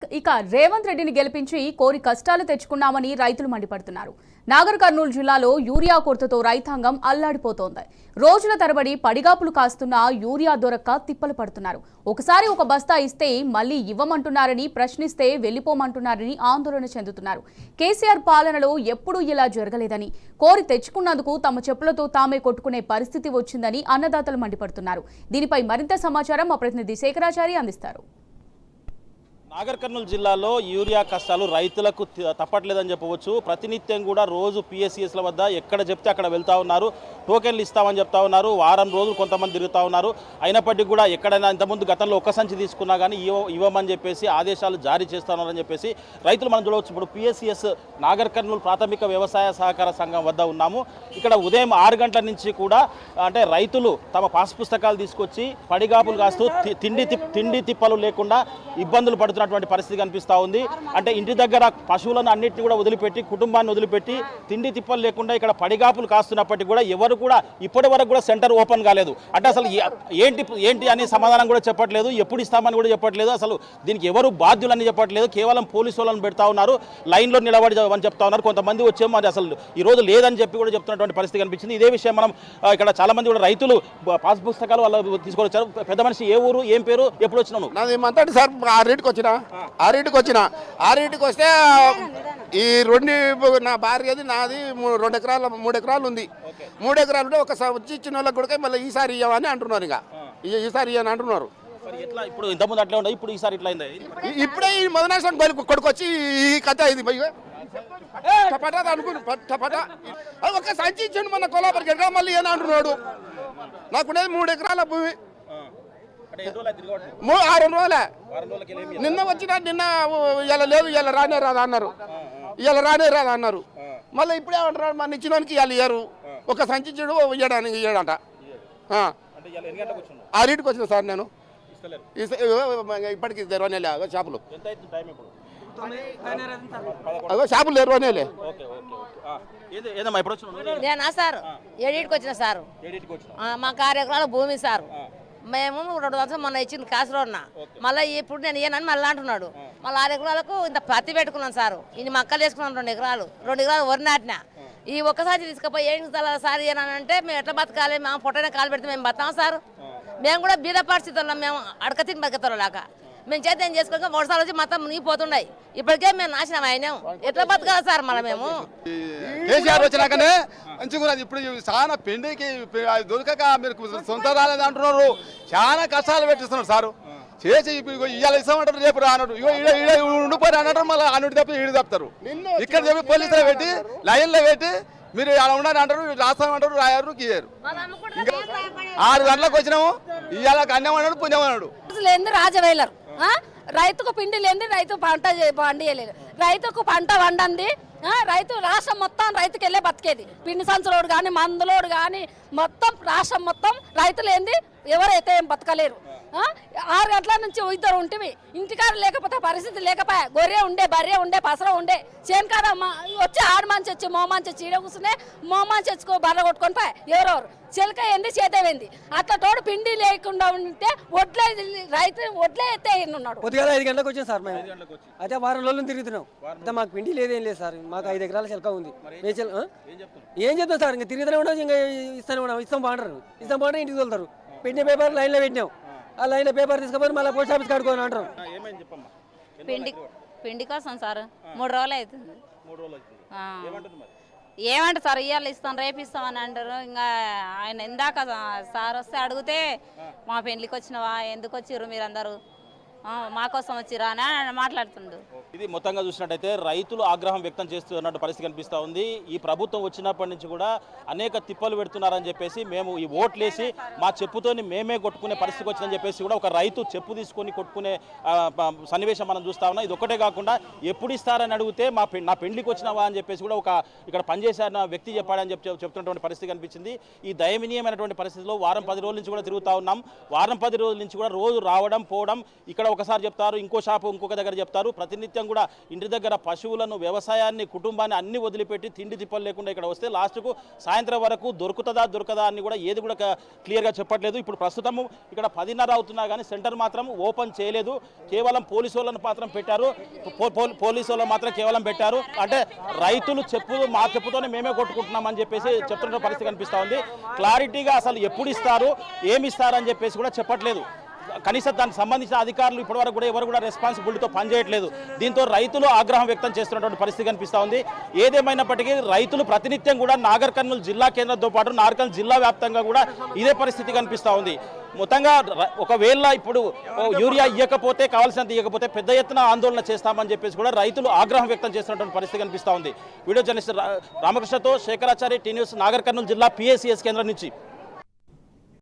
ఇక రేవంత్ రెడ్డిని గెలిపించి కోరి కష్టాలు తెచ్చుకున్నామని రైతులు మండిపడుతున్నారు. నాగర్ కర్నూలు జిల్లాలో యూరియా కొరతతో రైతాంగం అల్లాడిపోతోంది. రోజుల తరబడి పడిగాపులు కాస్తున్న యూరియా దొరక్క తిప్పలు పడుతున్నారు. ఒకసారి ఒక బస్తా ఇస్తే మళ్లీ ఇవ్వమంటున్నారని, ప్రశ్నిస్తే వెళ్లిపోమంటున్నారని ఆందోళన చెందుతున్నారు. కేసీఆర్ పాలనలో ఎప్పుడూ ఇలా జరగలేదని, కోరి తెచ్చుకున్నందుకు తమ చెప్పులతో తామే కొట్టుకునే పరిస్థితి వచ్చిందని అన్నదాతలు మండిపడుతున్నారు. దీనిపై మరింత సమాచారం మా ప్రతినిధి శేఖరాచారి అందిస్తారు. నాగర్ కర్నూలు జిల్లాలో యూరియా కష్టాలు రైతులకు తప్పట్లేదని చెప్పవచ్చు. ప్రతినిత్యం కూడా రోజు పిఎస్సిఎస్ల వద్ద ఎక్కడ చెప్తే అక్కడ వెళ్తూ ఉన్నారు. టోకెన్లు ఇస్తామని చెప్తా ఉన్నారు. వారం రోజులు కొంతమంది తిరుగుతూ ఉన్నారు. అయినప్పటికీ కూడా ఎక్కడైనా ఇంతకుముందు గతంలో ఒక్క సంచి తీసుకున్నా కానీ ఇవ్వమని చెప్పేసి ఆదేశాలు జారీ చేస్తున్నారని చెప్పేసి రైతులు మనం చూడవచ్చు. ఇప్పుడు పిఎస్సిఎస్ నాగర్ కర్నూలు ప్రాథమిక వ్యవసాయ సహకార సంఘం వద్ద ఉన్నాము. ఇక్కడ ఉదయం 6 గంటల నుంచి కూడా అంటే రైతులు తమ పాస్ పుస్తకాలు తీసుకొచ్చి పడిగాపులు కాస్తూ తిండి తిప్పలు లేకుండా ఇబ్బందులు పడుతున్నారు పరిస్థితి కనిపిస్తూ ఉంది. అంటే ఇంటి దగ్గర పశువులను అన్నింటినీ కూడా వదిలిపెట్టి, కుటుంబాన్ని వదిలిపెట్టి తిండి తిప్పలు లేకుండా ఇక్కడ పడిగాపులు కాస్తున్నప్పటికీ కూడా ఎవరు కూడా ఇప్పటి వరకు కూడా సెంటర్ ఓపెన్ కాలేదు. అంటే అసలు ఏంటి అని సమాధానం కూడా చెప్పట్లేదు. ఎప్పుడు ఇస్తామని కూడా చెప్పట్లేదు. అసలు దీనికి ఎవరు బాధ్యులని చెప్పట్లేదు. కేవలం పోలీసు వాళ్ళని పెడతా ఉన్నారు. లైన్లో నిలబడి అని చెప్తా ఉన్నారు. కొంతమంది వచ్చేమో అది అసలు ఈ రోజు లేదని చెప్పి కూడా చెప్తున్నటువంటి పరిస్థితి కనిపించింది. ఇదే విషయం మనం ఇక్కడ చాలా మంది కూడా రైతులు పాస్ పుస్తకాలు వాళ్ళు తీసుకొచ్చారు. పెద్ద మనిషి ఏ ఊరు, ఏం పేరు, ఎప్పుడు వచ్చినాము? నాది సార్ 6కి వచ్చిన 6కి వస్తే ఈ నా భార్యది నాది 3 ఎకరాలు ఉంది. 3 ఎకరాలు ఉంటే ఒక వచ్చి ఇచ్చిన వాళ్ళకి కూడా మళ్ళీ ఈసారి ఇవ్వమని అంటున్నారు. ఈసారి ఇవ్వని అంటున్నారు. ఇప్పుడు ఇంతకుముందు అట్లా ఉండే, ఇప్పుడు ఈసారి ఇట్లా అయింది. ఇప్పుడే ఈ మొదనాశం కొడుకొచ్చి ఈ కథ ఇది ఒక సంచి ఇచ్చాను మన కొలాపరికి ఎక్కడ మళ్ళీ ఏనా అంటున్నాడు. నాకుండేది 3 ఎకరాల భూమి. 6 రోజులే. నిన్న వచ్చినా నిన్న ఇలా లేదు, ఇలా రానే రాదా అన్నారు. మళ్ళీ ఇప్పుడే ఏమంటున్నాడు, మన ఇచ్చినోనికి ఇవాళ ఇయ్యరు. ఒక సంచి చెడు ఇయ్యడానికి ఇయ్యడంట. 6కి వచ్చిన సార్ నేను. ఇప్పటికి 20 షాపులు షాపులు 20 నేనా సార్ 7కి వచ్చిన సార్. మా 6 ఎకరాల భూమి సార్. మేము 2 సంవత్సరాలు మొన్న ఇచ్చింది కాసులోన్న. మళ్ళీ ఇప్పుడు నేను ఇయ్యనని మళ్ళీ అంటున్నాడు. మళ్ళీ 6 ఎకరాలకు ఇంత పత్తి పెట్టుకున్నాను సార్. ఇన్ని మక్కలు వేసుకున్నాను. 2 ఎకరాలు వరి నాటిన. ఈ ఒక్కసారి తీసుకుపోయి ఏం సార్ ఇయ్యనంటే మేము ఎట్లా బతకాలి? మేము పొట్టనే కాలు పెడితే మేము బతాం సార్. మేము కూడా బీద పరిస్థితుల్లో మేము అడక తిని బతుకుతారులాగా మేము చేత ఏం చేసుకోక వర్షాలు వచ్చి మొత్తం మునిగిపోతున్నాయి. ఇప్పటికే మేము నాశనం అయినాం. ఎట్లా బతకాలి సార్? మళ్ళీ మేము కేసీఆర్ వచ్చినాకనే మంచిగా ఇప్పుడు చాలా పెండికి దొరకక మీరు సొంత రాలేదు అంటున్నారు. చాలా కష్టాలు పెట్టిస్తున్నారు సారు. చేసి ఇవాళ ఇస్తామంటారు, రేపు రానట్టు ఉండిపోయి అన్నట్టు మళ్ళీ అన్నిటి తప్ప ఈడు తప్పుతారు. ఇక్కడ చెప్పి పోలీసులు పెట్టి లైన్లో పెట్టి మీరు అలా ఉండాలి అంటారు, రాస్తామంటారు, రాయారు, గీయరు. ఇంకా 6 గంటలకు వచ్చినాము. ఇవాళ అన్నం అన్నాడు, పుణ్యం అన్నాడు. రాజవేలరు రైతుకు పిండి లేని రైతు పంట పండియలేదు. రైతుకు పంట వండంది రైతు రాష్ట్రం మొత్తం రైతుకి వెళ్ళే బతికేది. పిండి సంచులోడు కానీ మందులోడు కానీ మొత్తం రాష్ట్రం మొత్తం రైతులు ఏంది ఎవరైతే ఏం బతకలేరు. 6 గంటల నుంచి ఇద్దరు ఉంటివి. ఇంటికాడ లేకపోతే పరిస్థితి లేకపోయా. గొర్రె ఉండే, బర్రె ఉండే, పసర ఉండే. చేనుకాడ వచ్చి 6 మంచి వచ్చి మోమాంచి చీడ కూర్చునే మోమాంచి వచ్చుకో బర్ర కొట్టుకొని పోయి ఎవరెవరు చిలక ఏంది చేతేవేంది. అట్లా తోడు పిండి లేకుండా ఉంటే వడ్లే ఎత్తే ఉన్నాడు. కొద్దిగా 5 గంటలకు వచ్చాం సార్. మేము అయితే వారం రోజులు తిరుగుతున్నాం. అయితే మాకు పిండి లేదేం లేదు సార్. మాకు 5 ఎకరాల చిలక ఉంది. ఏం చెప్తాం సార్? ఇంకా తిరుగుతూనే ఉండవు. ఇంకా ఇస్తాం బాగుంటారు ఇంటికి వెళ్తారు. పెట్టిన పేపర్ లైన్లో పెట్టినాం. ఆ లైన్లో పేపర్ తీసుకుపోయి మళ్ళీ పోస్ట్ ఆఫీస్ కడుకోని అంటారు. పిండి కోసం సార్ 3 రోజులు అవుతుంది. ఏమంటారు సార్? ఇవాళ ఇస్తాం, రేపు ఇస్తామని అంటారు. ఇంకా ఆయన ఇందాక సార్ వస్తే అడిగితే మా పెళ్లికి వచ్చినవా, ఎందుకు వచ్చిర్రు మీరందరూ, మా కోసం వచ్చిరా అని మాట్లాడుతుండు. ఇది మొత్తంగా చూసినట్టయితే రైతులు ఆగ్రహం వ్యక్తం చేస్తున్నట్టు పరిస్థితి కనిపిస్తూ ఉంది. ఈ ప్రభుత్వం వచ్చినప్పటి నుంచి కూడా అనేక తిప్పలు పెడుతున్నారని చెప్పేసి, మేము ఈ ఓట్లేసి మా చెప్పుతోని మేమే కొట్టుకునే పరిస్థితికి వచ్చిందని చెప్పేసి కూడా ఒక రైతు చెప్పు తీసుకొని కొట్టుకునే సన్నివేశం మనం చూస్తా ఉన్నాం. ఇది ఒక్కటే కాకుండా ఎప్పుడు ఇస్తారని అడిగితే నా పెళ్లికి వచ్చినావా అని చెప్పేసి కూడా ఒక ఇక్కడ పనిచేసిన వ్యక్తి చెప్పాడని చెప్తున్నటువంటి పరిస్థితి కనిపించింది. ఈ దయనీయమైనటువంటి పరిస్థితిలో వారం 10 రోజుల నుంచి కూడా తిరుగుతూ ఉన్నాం. వారం 10 రోజుల నుంచి కూడా రోజు రావడం పోవడం, ఇక్కడ ఒకసారి చెప్తారు, ఇంకో షాపు ఇంకొక దగ్గర చెప్తారు. ప్రతినిత్యం కూడా ఇంటి దగ్గర పశువులను, వ్యవసాయాన్ని, కుటుంబాన్ని అన్ని వదిలిపెట్టి తిండి తిప్పలు లేకుండా ఇక్కడ వస్తే లాస్ట్కు సాయంత్రం వరకు దొరకదా అని కూడా ఏది కూడా క్లియర్గా చెప్పట్లేదు. ఇప్పుడు ప్రస్తుతము ఇక్కడ 10:30 అవుతున్నా కానీ సెంటర్ మాత్రం ఓపెన్ చేయలేదు. కేవలం పోలీసు వాళ్ళని మాత్రం పెట్టారు. పోలీసు వాళ్ళని మాత్రం కేవలం పెట్టారు. అంటే రైతులు మా చెప్పుతోనే మేమే కొట్టుకుంటున్నామని చెప్పేసి చెప్తున్న పరిస్థితి కనిపిస్తూ ఉంది. క్లారిటీగా అసలు ఎప్పుడు ఇస్తారు, ఏమి ఇస్తారు అని చెప్పేసి కూడా చెప్పట్లేదు. కనీసం దానికి సంబంధించిన అధికారులు ఇప్పటివరకు కూడా ఎవరు కూడా రెస్పాన్సిబిలిటీతో పనిచేయట్లేదు. దీంతో రైతులు ఆగ్రహం వ్యక్తం చేస్తున్నటువంటి పరిస్థితి కనిపిస్తూ ఉంది. ఏదేమైనప్పటికీ రైతులు ప్రతినిత్యం కూడా నాగర్ కర్నూలు జిల్లా కేంద్రంతో పాటు నాగర్ కర్నూలు జిల్లా వ్యాప్తంగా కూడా ఇదే పరిస్థితి కనిపిస్తూ ఉంది. మొత్తంగా ఒకవేళ ఇప్పుడు యూరియా ఇవ్వకపోతే, కావాల్సినంత ఇవ్వకపోతే పెద్ద ఎత్తున ఆందోళన చేస్తామని చెప్పేసి కూడా రైతులు ఆగ్రహం వ్యక్తం చేస్తున్నటువంటి పరిస్థితి కనిపిస్తూ ఉంది. వీడియో జర్నలిస్ట్ రామకృష్ణతో శేఖరాచారి, టీ న్యూస్, నాగర్ కర్నూలు జిల్లా PACS కేంద్రం నుంచి.